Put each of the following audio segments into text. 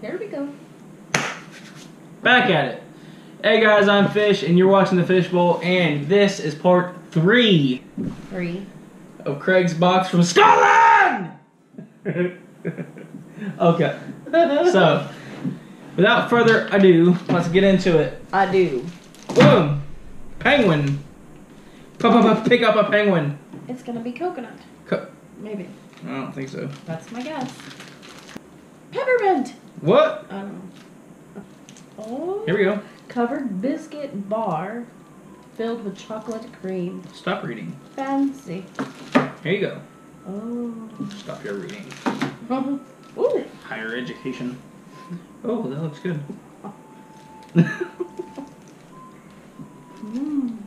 Here we go. Back at it. Hey guys, I'm Fish, and you're watching the Fishbowl, and this is part 3 of Craig's box from Scotland! Okay, so, without further ado, let's get into it. I do. Boom! Penguin. Pick up a penguin. It's gonna be coconut. Maybe. I don't think so. That's my guess. Peppermint! What? I don't know. Oh. Here we go. Covered biscuit bar filled with chocolate cream. Stop reading. Fancy. Here you go. Oh. Stop your reading. Ooh. Higher education. Oh, that looks good. Mmm.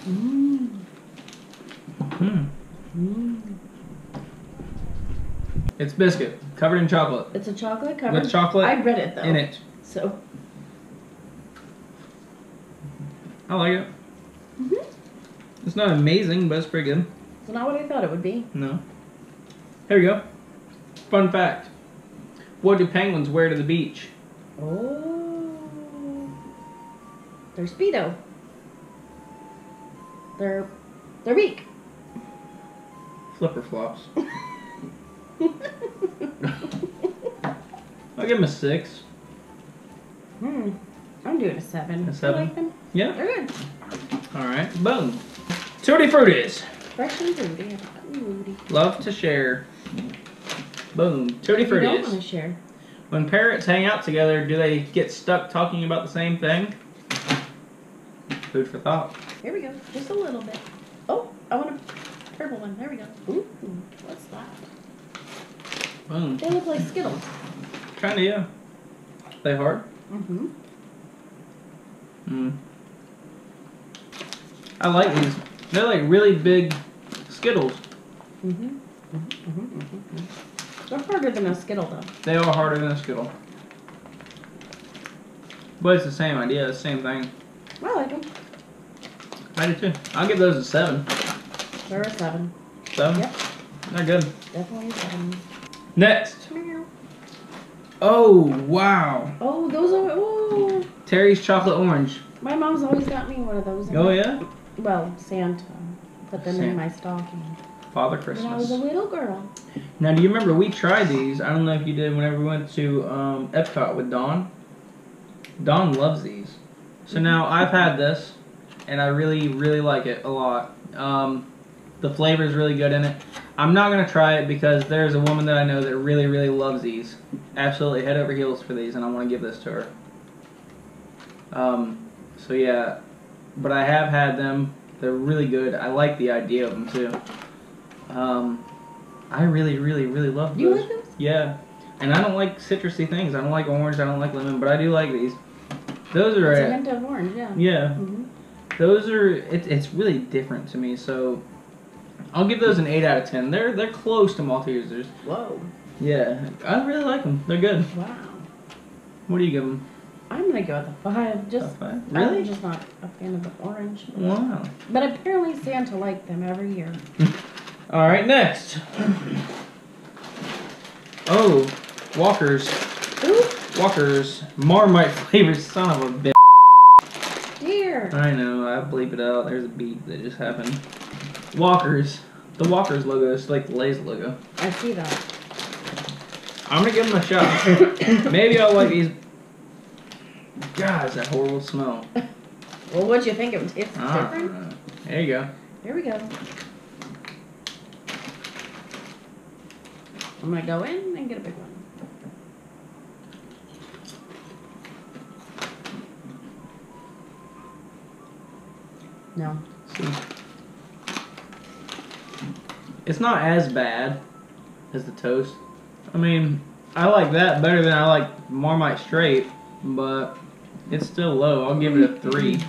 Mmm. Hmm. Mmm. It's biscuit covered in chocolate. It's a chocolate covered. With chocolate I read it though. in it. So. I like it. Mhm. It's not amazing, but it's pretty good. It's not what I thought it would be. No. Here we go. Fun fact. What do penguins wear to the beach? Oh. Their Speedo. Their beak. Flipper flops. I'll give them a 6. I'm doing a 7. A 7? I like them. Yeah. They're good. Alright, boom. Tutti Fruities. Fresh and fruity. Fruity. Love to share. Boom. Tutti You don't want Fruities. to share. When parrots hang out together, do they get stuck talking about the same thing? Food for thought. Here we go. Just a little bit. Oh, I want a purple one. There we go. Ooh, what's that? Boom. They look like Skittles. Kinda, yeah. They hard? Mm-hmm. Mm. I like these. They're like really big Skittles. Mm-hmm. They're harder than a Skittle, though. They are harder than a Skittle. But it's the same idea, the same thing. I like them. I do too. I'll give those a 7. They're a 7. 7? Yep. They're good. Definitely a 7. Next. Meow. Oh, wow. Oh, those are... Oh. Terry's Chocolate Orange. My mom's always got me one of those. Oh, yeah? Well, Santa put them Santa. in my stocking. Father When I was a Christmas. little girl. Now, do you remember we tried these? I don't know if you did whenever we went to Epcot with Dawn. Dawn loves these. So now I've had this, and I really, really like it a lot. The flavor is really good in it. I'm not going to try it because there's a woman that I know that really, really loves these. Absolutely head over heels for these, and I want to give this to her. So yeah, but I have had them. They're really good. I like the idea of them too. I really, really, really love those. You like those? Yeah. And I don't like citrusy things. I don't like orange. I don't like lemon, but I do like these. Those are... It's a hint of orange, yeah. Yeah. Mm-hmm. Those are... It's really different to me, so... I'll give those an 8 out of 10. They're close to Maltesers. Whoa. Yeah. I really like them. They're good. Wow. What do you give them? I'm gonna go with a 5. Just A 5? Really? I'm just not a fan of the orange. Wow. But apparently Santa liked them every year. Alright, next. Oh, Walker's. Ooh, Walker's Marmite flavored son of a bitch. dear. I know, I bleep it out. There's a beep that just happened. Walker's. The Walker's logo is like the Lay's logo. I see that. I'm gonna give them a shot. Maybe I'll like these. God, it's that horrible smell. Well, what'd you think? It was different? There you go. Here we go. I'm gonna go in and get a big one. No. See? It's not as bad as the toast. I mean, I like that better than I like Marmite straight, but it's still low. I'll give it a 3.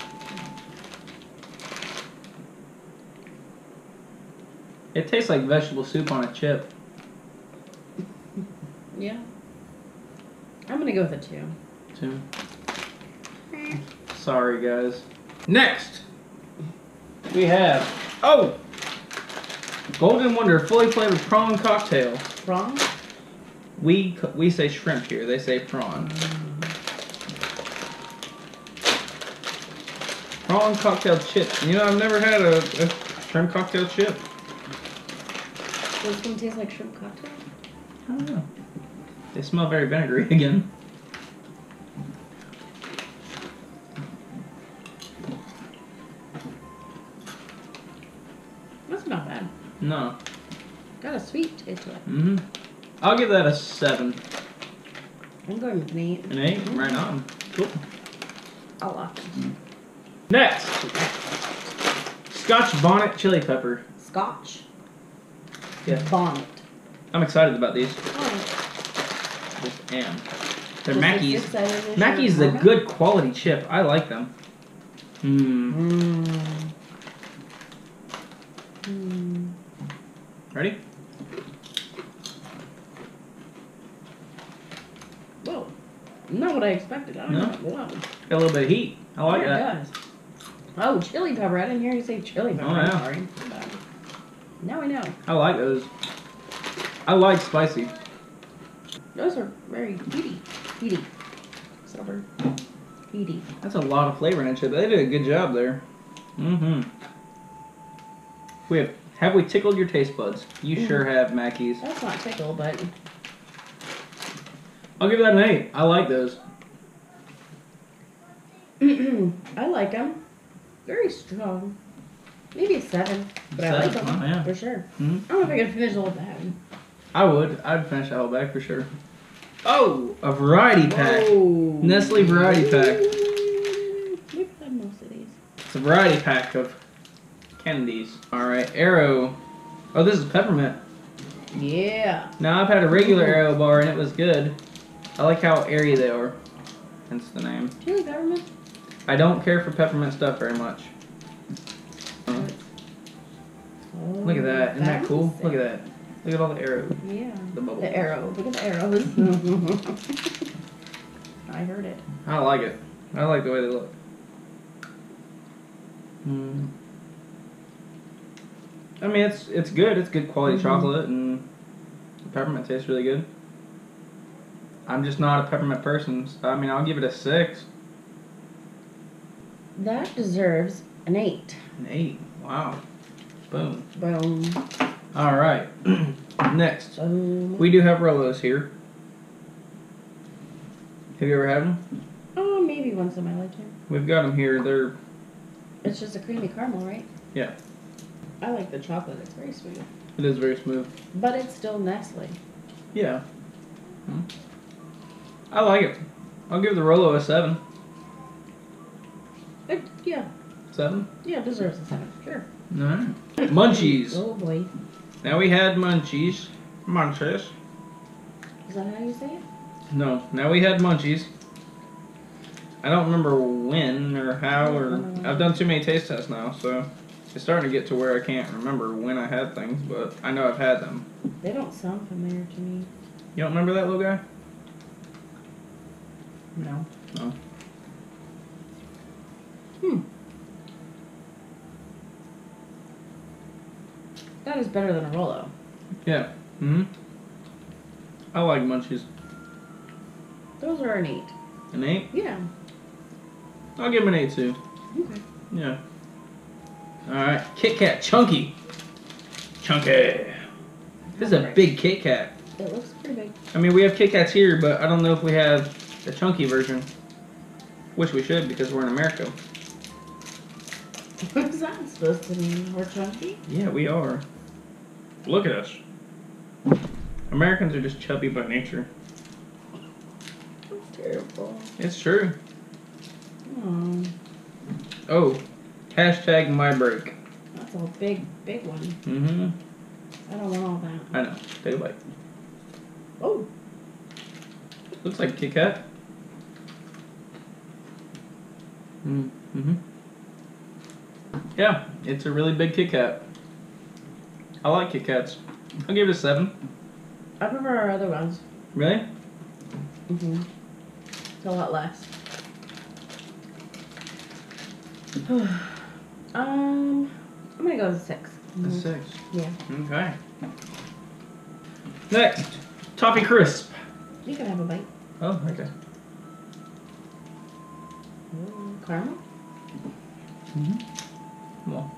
It tastes like vegetable soup on a chip. Yeah. I'm gonna go with a 2. 2. Sorry, guys. Next, we have, Golden Wonder fully flavored prawn cocktail. Wrong? We say shrimp here. They say prawn. Prawn cocktail chips. You know, I've never had a shrimp cocktail chip. Does this one taste like shrimp cocktail? I don't know. They smell very vinegary again. That's not bad. No. Got a sweet taste to it. Mm-hmm. I'll give that a 7. I'm going with an 8. An 8? Right on. Cool. I'll lock it. Next. Scotch bonnet chili pepper. Scotch. Yeah. Bonnet. I'm excited about these. Oh. Just am. They're Just Mackey's. as excited as Mackey's your a mama? good quality chip. I like them. Mmm. Ready? Whoa. Not what I expected. I don't No? know. Wow. Got a little bit of heat. I like Yeah, that. it does. Oh, chili pepper. I didn't hear you say chili pepper. Oh, I'm yeah. sorry. Now I know. I like those. I like spicy. Those are very heaty. Heaty. Sober. Heaty. That's a lot of flavor in a chip. They did a good job there. Mm-hmm. Have we tickled your taste buds? You sure have, Mackey's. That's not tickle, but I'll give that an 8. I like those. I like them. Very strong. Maybe a 7, but I like 7, them oh, yeah. for sure. Mm-hmm. I don't know if I can finish the whole bag. I would. I'd finish that whole bag for sure. Oh, a variety pack. Whoa. Nestle variety pack. We've had most of these. It's a variety pack of candies. Alright, Aero. Oh, this is peppermint. Yeah. Now, I've had a regular Aero bar and it was good. I like how airy they are. Hence the name. Chili peppermint? I don't care for peppermint stuff very much. Oh, Look at that. Isn't that cool? sick. Look at that. Look at all the arrows. Yeah. The bubble. The arrow. Look at the arrows. I heard it. I like it. I like the way they look. I mean, it's good. It's good quality chocolate, and the peppermint tastes really good. I'm just not a peppermint person. So, I mean, I'll give it a 6. That deserves an 8. An 8. Wow. Boom. Boom. All right. Next, Boom. we do have Rolos here. Have you ever had them? Oh, maybe once in my lifetime. We've got them here. They're It's just a creamy caramel, right? yeah. I like the chocolate. It's very sweet. It is very smooth. But it's still Nestle. Yeah. I like it. I'll give the Rolo a 7. Yeah. 7? Yeah, it deserves a 7. Sure. Alright. Munchies. Oh, boy. Now we had munchies. Munchies. Is that how you say it? No. Now we had munchies. I don't remember when or how or... I've done too many taste tests now, so... It's starting to get to where I can't remember when I had things, but I know I've had them. They don't sound familiar to me. You don't remember that little guy? No. No. That is better than a Rolo. Yeah. I like munchies. Those are an 8. An 8? Yeah. I'll give him an 8 too. Okay. Yeah. Alright. Kit Kat. Chunky. Chunky. This is a big Kit Kat. It looks pretty big. I mean, we have Kit Kats here, but I don't know if we have the chunky version. Wish we should because we're in America. What is that supposed to mean? We're chunky? Yeah, we are. Look at us. Americans are just chubby by nature. That's terrible. It's true. Oh, Oh. Hashtag my break. that's a big, big one. Mm-hmm. I don't want all that. I know. Take a bite. Oh. Looks like Kit Kat. Mm-hmm. Yeah, it's a really big Kit Kat. I like Kit Kats. I'll give it a 7. I prefer our other ones. Really? Mm-hmm. It's a lot less. I'm gonna go with a 6. A 6. Yeah. Okay. Next, Toffee Crisp. You can have a bite. Oh, okay. Ooh, caramel? Well.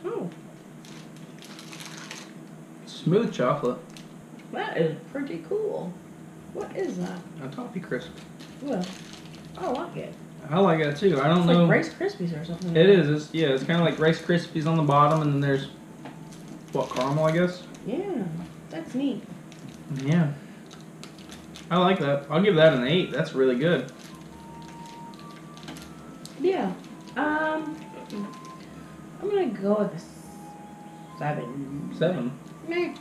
Oh, Smooth chocolate. that is pretty cool. What is that? A toffee crisp. Well, I like it. I like that too. I don't It's know. like Rice Krispies or something. It is. It's, yeah, it's kind of like Rice Krispies on the bottom, and then there's what, caramel, I guess. Yeah, that's neat. Yeah. I like that. I'll give that an 8. That's really good. Yeah. I'm gonna go with a 7. 7. Meh.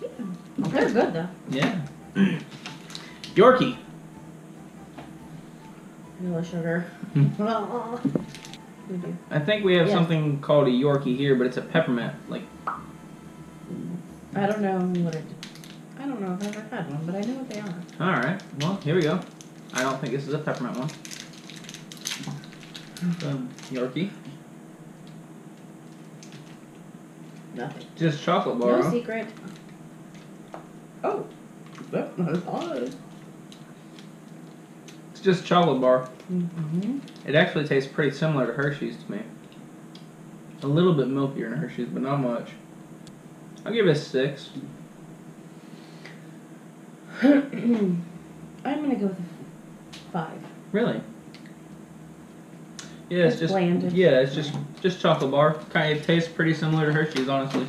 Yeah. They're good though. Yeah. Yorkie. No sugar. We do. I think we have Yes. something called a Yorkie here, but it's a peppermint. Like, I don't know what it. I don't know if I've ever had one, but I know what they are. all right. Well, here we go. I don't think this is a peppermint one. Yorkie. Nothing. Just chocolate bar. No Huh? secret. Oh, that's not as odd. It's just chocolate bar. Mm-hmm. It actually tastes pretty similar to Hershey's to me. A little bit milkier than Hershey's, but not much. I'll give it a 6. I'm gonna go with a 5. Really? Yeah, it's just bland. yeah, it's just chocolate bar. Kind of, it tastes pretty similar to Hershey's, honestly.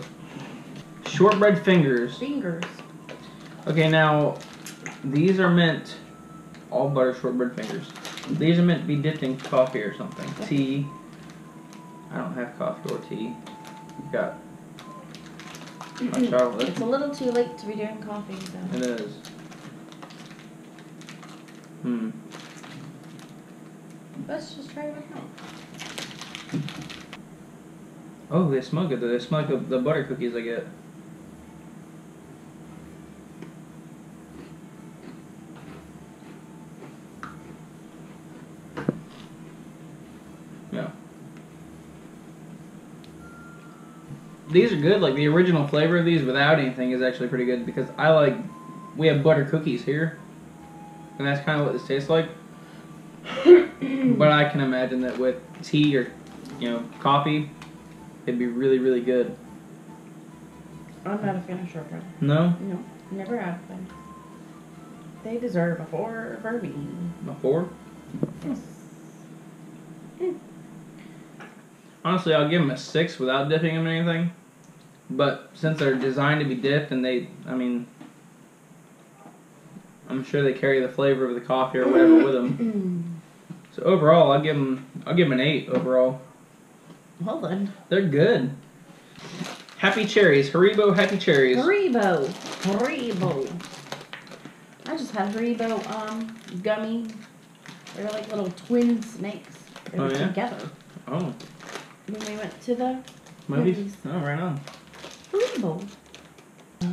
Shortbread fingers. Fingers. Okay, now these are meant all butter shortbread fingers. These are meant to be dipped in coffee or something. Tea. I don't have coffee or tea. Got hot chocolate. It's a little too late to be doing coffee, so. It is. Let's just try it out. Oh, they smell good. They smell like the butter cookies I get. Yeah. These are good. Like, the original flavor of these without anything is actually pretty good because we have butter cookies here. And that's kind of what this tastes like. But I can imagine that with tea or, coffee, it'd be really, really good. I'm not a fan of shortbread. No? No, never have been. They deserve a 4 for me. A 4? Yes. Honestly, I'll give them a 6 without dipping them in anything. But since they're designed to be dipped and I'm sure they carry the flavor of the coffee or whatever with them. So overall, I'll give them an 8 overall. Well then. They're good. Happy Cherries. Haribo Happy Cherries. Haribo. I just had Haribo gummy. They're like little twin snakes. They were together. Oh. When we went to the Movies? Oh, right on. Haribo.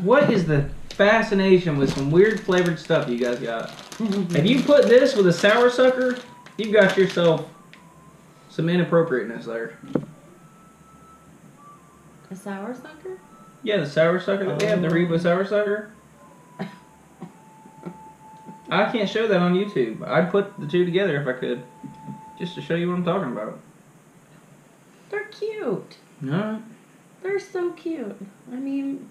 What is the fascination with some weird flavored stuff you guys got? If you put this with a sour sucker, you've got yourself some inappropriateness there. A sour sucker? Yeah, the sour sucker that we have, the Haribo sour sucker. I can't show that on YouTube. I'd put the two together if I could, just to show you what I'm talking about. They're cute. Alright. They're so cute. I mean,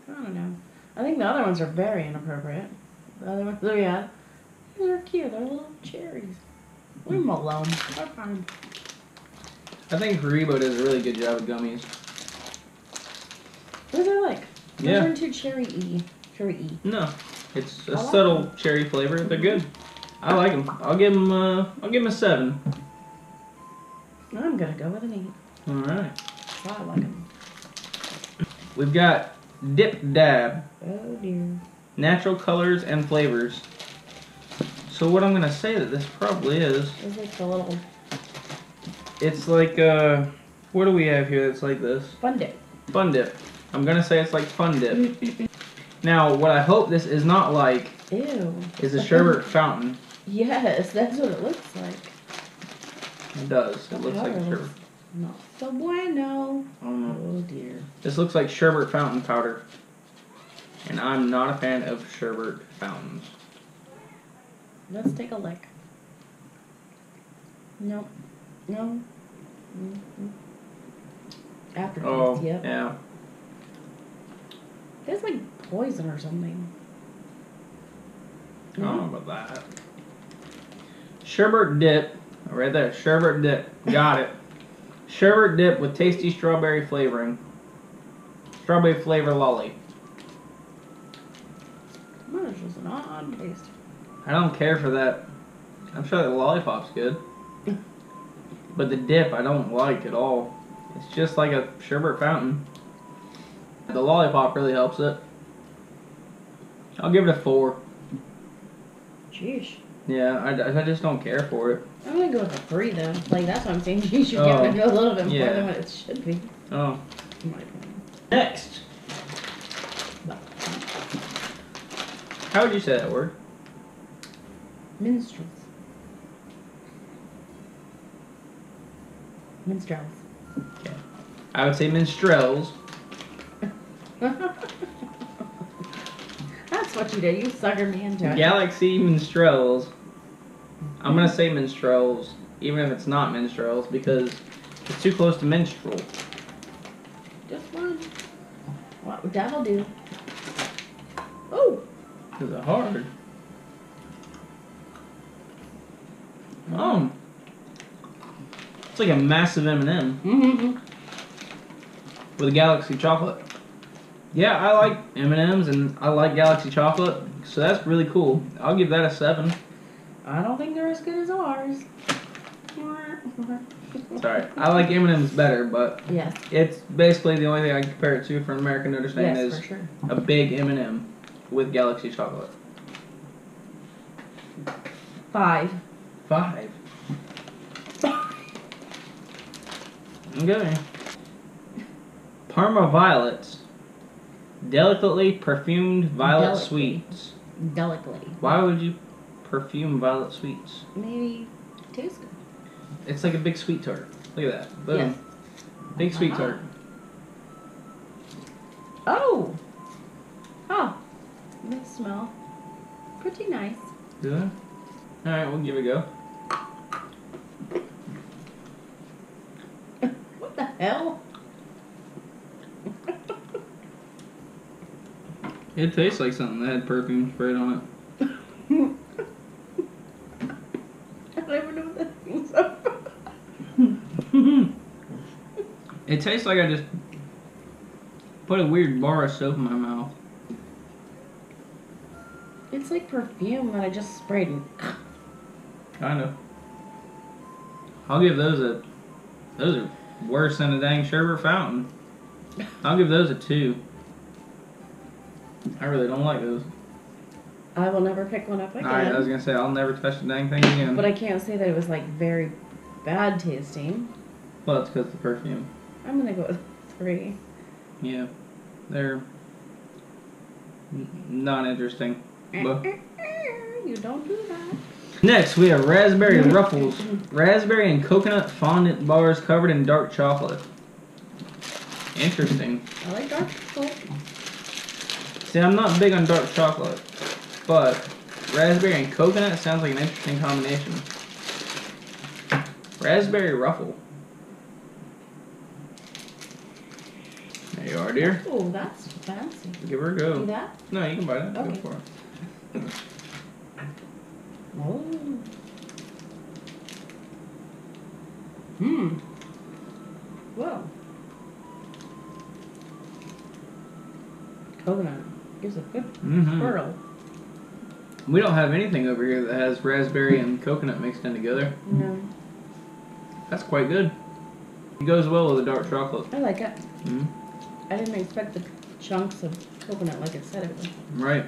I don't know. I think the other ones are very inappropriate. The other ones that we had, they're cute. They're little cherries. Leave them alone. They're fine. I think Haribo does a really good job with gummies. What are they like? Yeah. Those are too cherry-y. Cherry-y. No, it's a I like subtle them. cherry flavor. They're good. I like them. I'll give them a 7. I'm gonna go with an 8. All right. I like them. We've got Dip Dab. Oh dear. Natural colors and flavors. So what I'm gonna say that this probably is. It's like the little It's like what do we have here that's like this? Fun Dip. Fun Dip. I'm gonna say it's like Fun Dip. Now, what I hope this is not like Ew. is a sherbet fountain. Yes, that's what it looks like. It does. It looks like a sherbet. Not so bueno. Oh Oh dear. This looks like sherbet fountain powder. And I'm not a fan of sherbet fountains. Let's take a lick. Nope. No. Mm-hmm. Aftertaste, Oh, yep. yeah. Tastes like poison or something. I don't know about that. Sherbet dip. Right there. Sherbet dip. Got it. Sherbet dip with tasty strawberry flavoring. Strawberry flavor lolly. Well, it's just an odd taste. I don't care for that. I'm sure the lollipop's good. But the dip I don't like at all. It's just like a sherbet fountain. The lollipop really helps it. I'll give it a 4. Sheesh. Yeah, I just don't care for it. I'm gonna go with a 3 though. Like that's what I'm saying. You should give it a little bit more than what it should be. Oh. In my opinion. Next. How would you say that word? Minstrels. Minstrels. Okay. I would say minstrels. That's what you did. You suckered me into it. Galaxy minstrels. I'm gonna say minstrels, even if it's not minstrels, because it's too close to minstrel. Just one. What that'll do. Oh. Is it hard? It's like a massive M&M Mm-hmm. with a Galaxy chocolate. Yeah, I like M&Ms and I like Galaxy chocolate, so that's really cool. I'll give that a 7. I don't think they're as good as ours. Sorry, I like M&Ms better, but Yes. it's basically the only thing I can compare it to for an American understanding Yes, is for sure. a big M&M with Galaxy chocolate. 5. 5. Okay. Parma Violets. Delicately perfumed violet Delicately. sweets. Delicately. Why would you perfume violet sweets? Maybe tastes good. It's like a big sweet tart. Look at that. Boom. Yes. Big sweet Uh-huh. tart. Oh. Oh. They smell pretty nice. Do they? Alright, we'll give it a go. What the hell? It tastes like something that had perfume sprayed on it. I don't even know what that thing's about. It tastes like I just put a weird bar of soap in my mouth. It's like perfume that I just sprayed. Kind of. I'll give those a... Those are worse than a dang sherbet fountain. I'll give those a 2. I really don't like those. I will never pick one up again. Alright, I was gonna say, I'll never touch the dang thing again. But I can't say that it was like very bad tasting. Well, it's because of the perfume. I'm gonna go with 3. Yeah. They're... not interesting. But You don't do that. next, we have Raspberry Ruffles. Raspberry and coconut fondant bars covered in dark chocolate. Interesting. I like dark chocolate. See, I'm not big on dark chocolate, but raspberry and coconut sounds like an interesting combination. Raspberry Ruffle. There you are, dear. Oh, that's fancy. Give her a Do go. that? No, you can bite it. Okay. Go for it. Oh. Hmm. Whoa. Coconut gives a good swirl. We don't have anything over here that has raspberry and coconut mixed in together. No. That's quite good. It goes well with the dark chocolate. I like it. Mm-hmm. I didn't expect the chunks of coconut like it said it would. Right.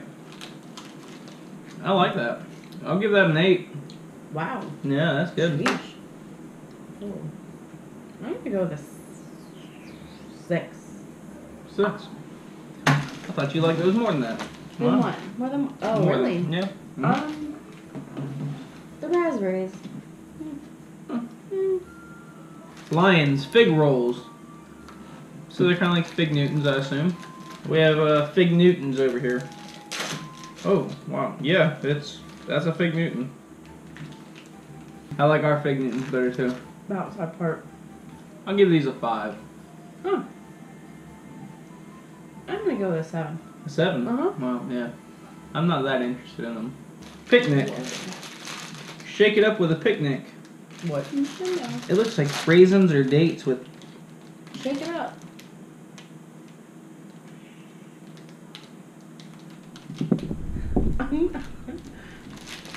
I like that. I'll give that an 8. Wow. Yeah, that's good. Sheesh. Ooh. I'm gonna go with a 6. 6. I thought you liked those more than that. More than what? More than oh More really? than- yeah. The raspberries. Lions Fig Rolls. So they're kind of like Fig Newtons, I assume. We have Fig Newtons over here. Oh, wow. Yeah, that's a Fig Newton. I like our Fig Newtons better too. The outside part. I'll give these a 5. Huh. I'm gonna go with a 7. A 7? Uh-huh. Well, yeah. I'm not that interested in them. Picnic. Shake it up with a picnic. What? It looks like raisins or dates with... Shake it up.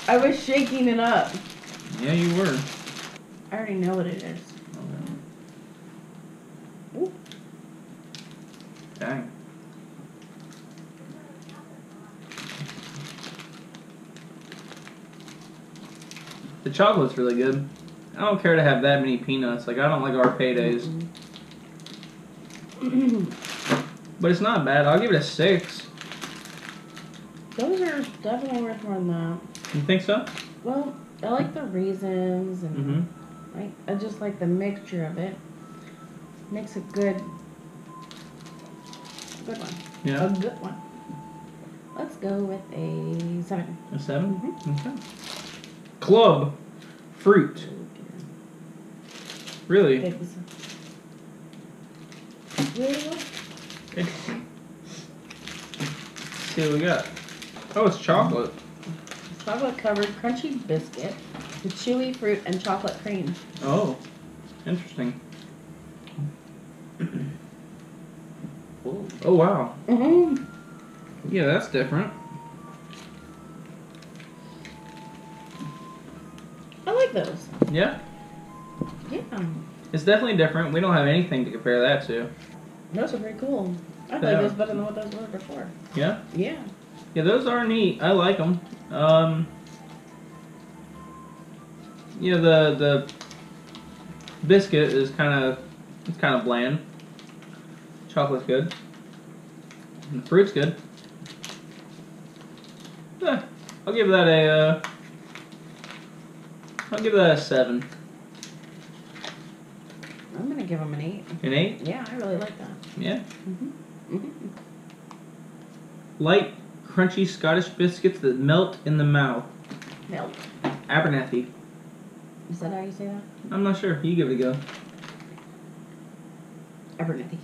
I was shaking it up. Yeah, you were. I already know what it is. Okay. Dang. The chocolate's really good. I don't care to have that many peanuts. Like, I don't like our paydays. But it's not bad. I'll give it a 6. Those are definitely worth more than that. You think so? Well, I like the raisins and I just like the mixture of it. Makes a good one. Yeah. A good one. Let's go with a 7. A 7? Mm-hmm. Okay. Club. Fruit. Really? Figs. Really? Interesting. Let's see what we got. Oh, it's chocolate. Chocolate covered crunchy biscuit with chewy fruit and chocolate cream. Oh, interesting. Oh, wow. Mm-hmm. Yeah, that's different. I like those. Yeah? Yeah. It's definitely different. We don't have anything to compare that to. Those are pretty cool. I like those better than what those were before. Yeah? Yeah. Yeah, those are neat. I like them. Yeah, the biscuit is kind of bland. Chocolate's good. And the fruit's good. Yeah, I'll give that a 7. I'm gonna give them an 8. An 8? Yeah, I really like that. Yeah. Mm-hmm. Mm-hmm. Light, crunchy Scottish biscuits that melt in the mouth. Milk. Abernathy. Is that how you say that? I'm not sure. You give it a go. Abernathy.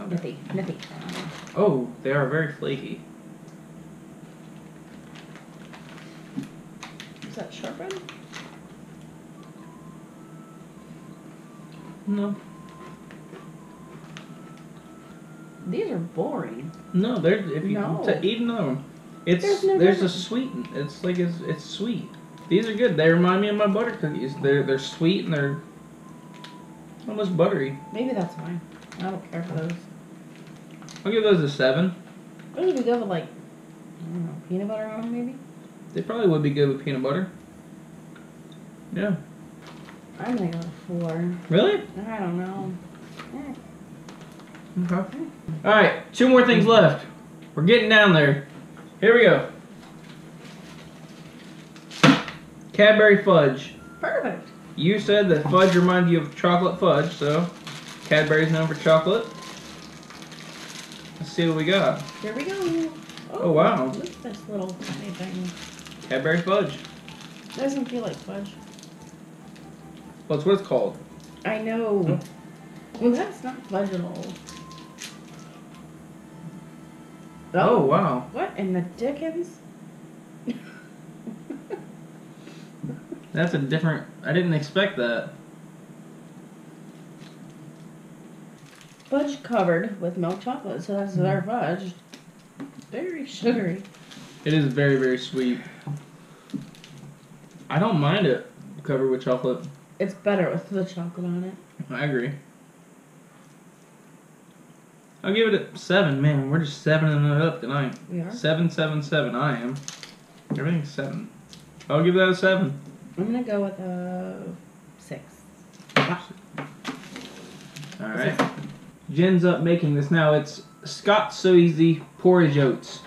Okay. Nithy. Oh, they are very flaky. Is that shortbread? No. These are boring. No, there's if you eat another one. There's a sweet. It's like it's sweet. These are good. They remind me of my butter cookies. They're sweet and they're almost buttery. Maybe that's fine. I don't care for those. I'll give those a 7. Maybe we go with like, I don't know, peanut butter on them maybe? They probably would be good with peanut butter. Yeah. I'm gonna go with 4. Really? I don't know. Okay. Alright, 2 more things left. We're getting down there. Here we go. Cadbury Fudge. Perfect. You said that fudge reminds you of chocolate fudge, so Cadbury's known for chocolate. Let's see what we got. Here we go. Oh wow. Look at this little tiny thing. Cadbury Fudge. Doesn't feel like fudge. Well, it's what it's called. I know. Well, that's not fudge at all. Oh wow. What in the dickens? That's a different... I didn't expect that. Fudge covered with milk chocolate, so that's our fudge. Very sugary. It is very, very sweet. I don't mind it covered with chocolate. It's better with the chocolate on it. I agree. I'll give it a 7. Man, we're just 7ing it up tonight. We are? 7, 7, 7. I am. Everything's 7. I'll give that a 7. I'm gonna go with a 6. Alright. Jen's up making this now. It's Scott's So Easy Porridge Oats.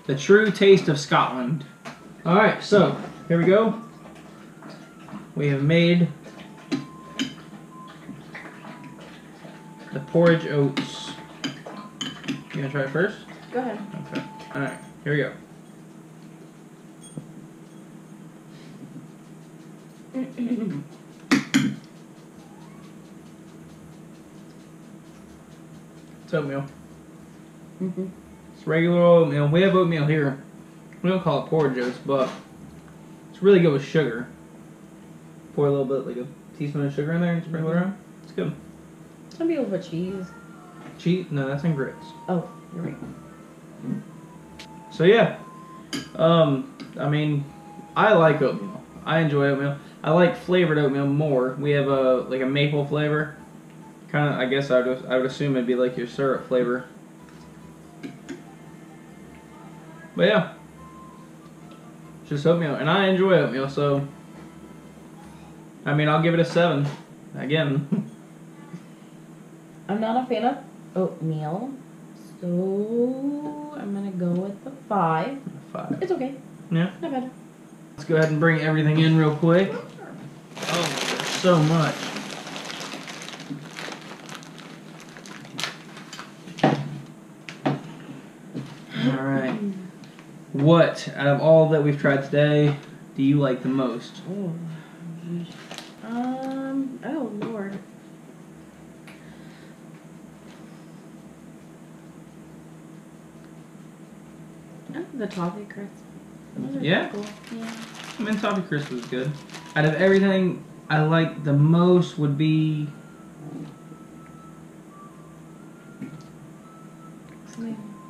The true taste of Scotland. Alright, so here we go. We have made the Porridge Oats. You gonna try it first? Go ahead. Okay. Alright, here we go. It's oatmeal. It's regular oatmeal. We have oatmeal here. We don't call it Porridge Oats, but it's really good with sugar. Pour a little bit, like a teaspoon of sugar in there and sprinkle it around. It's good. Some people put cheese. Cheese? No, that's in grits. Oh, you're right. So yeah, I mean, I like oatmeal. I enjoy oatmeal. I like flavored oatmeal more. We have a maple flavor. Kind of, I guess I would assume it'd be like your syrup flavor. But yeah, it's just oatmeal, and I enjoy oatmeal. So, I mean, I'll give it a 7. Again. I'm not a fan of oatmeal, so I'm gonna go with the 5. 5. It's okay. Yeah. Not bad. Let's go ahead and bring everything in real quick. Oh, there's so much. Alright. What, out of all that we've tried today, do you like the most? Oh, oh Lord. I like the toffee crisp. Those are Yeah? cool. Yeah. I mean, toffee crisp was good. Out of everything I like the most would be...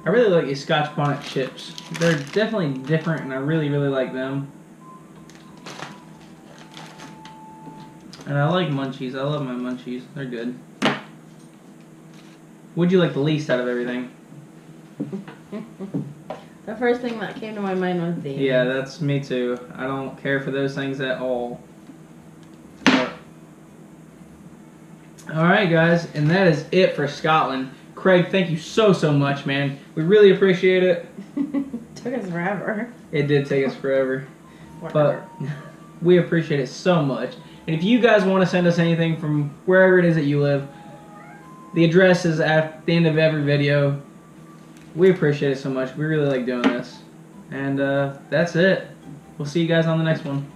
I really like these Scotch bonnet chips. They're definitely different, and I really, really like them. And I like munchies. I love my munchies. They're good. What'd you like the least out of everything? The first thing that came to my mind was these. Yeah, that's me too. I don't care for those things at all. Alright guys, and that is it for Scotland. Craig, thank you so much, man. We really appreciate it. Took us forever. It did take us forever. Whatever. But we appreciate it so much. And if you guys want to send us anything from wherever it is that you live, the address is at the end of every video. We appreciate it so much. We really like doing this. And that's it. We'll see you guys on the next one.